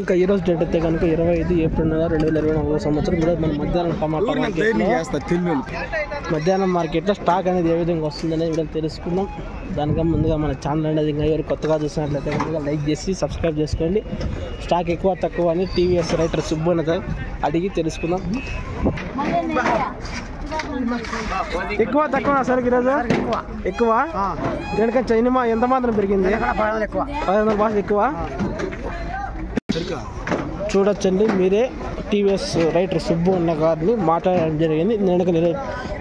ఇంకా ఈ రోజు డేట్ అయితే కనుక 25 ఏప్రిల్ 2024 సంవత్సరం. ఈరోజు మనం మధ్యాహ్నం టమాటా మధ్యాహ్నం మార్కెట్లో స్టాక్ అనేది ఏ విధంగా వస్తుందనేది వీడియో తెలుసుకుందాం. దానికన్నా ముందుగా మన ఛానల్ అనేది ఇంకా ఎవరు కొత్తగా చూసినట్లయితే కనుక లైక్ చేసి సబ్స్క్రైబ్ చేసుకోండి. స్టాక్ ఎక్కువ తక్కువ అని టీవీఎస్ రైటర్ సుబ్బన్న అడిగి తెలుసుకుందాం. ఎక్కువ తక్కువ సార్ ఈరోజు ఎక్కువ దేనికని చైనిమా ఎంత మాత్రం పెరిగింది? 500 బాస్ ఎక్కువ చూడొచ్చండి. మీరే టీవీఎస్ రైటర్ సుబ్బు అన్న గారిని మాట్లాడడం జరిగింది. నేను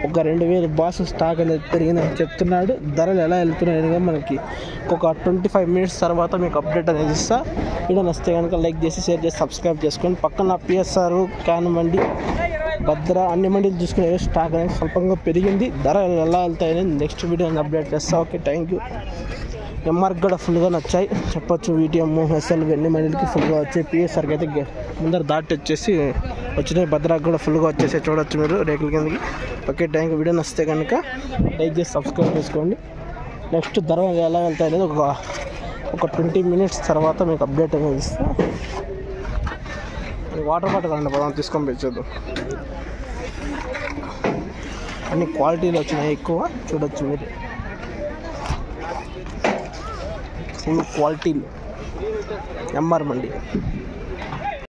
ఒక 2000 బాస్ స్టాక్ అనేది పెరిగిందని చెప్తున్నాడు. ధరలు ఎలా వెళ్తున్నాయి మనకి ఒక 25 మినిట్స్ తర్వాత మీకు అప్డేట్ అనేది ఇస్తా. వీడియో నచ్చితే కనుక లైక్ చేసి షేర్ చేసి సబ్స్క్రైబ్ చేసుకోండి. పక్కన పిఎస్ఆర్ క్యాన్ మండి భద్ర అన్ని మండీలు చూసుకునే స్టాక్ అనేది స్వల్పంగా పెరిగింది. ధరలు ఎలా వెళ్తాయని నెక్స్ట్ వీడియో అప్డేట్ చేస్తా. Okay, thank you. ఎంఆర్కి కూడా ఫుల్గా నచ్చాయి చెప్పొచ్చు. వీటిఎం ఎస్ఎల్ అన్ని మండీలకి ఫుల్గా వచ్చాయి. పిఎస్ఆర్కి అయితే ముందర దాటి వచ్చేసి వచ్చినాయి. భద్రాకి కూడా ఫుల్గా వచ్చేసి చూడొచ్చు మీరు రేకుల కిందకి. Okay, thank you. వీడియో నచ్చితే కనుక లైక్ చేసి సబ్స్క్రైబ్ చేసుకోండి. నెక్స్ట్ ధరలు ఎలా వెళ్తాయి అనేది ఒక 20 మినిట్స్ తర్వాత మీకు అప్డేట్ అనేది ఇస్తా. వాటర్ బాటిల్ అండి పదం తీసుకొని పెంచొద్దు. అన్ని క్వాలిటీలు వచ్చినాయి ఎక్కువ చూడొచ్చు మీరు. ఫుల్ క్వాలిటీలు ఎంఆర్ మండి.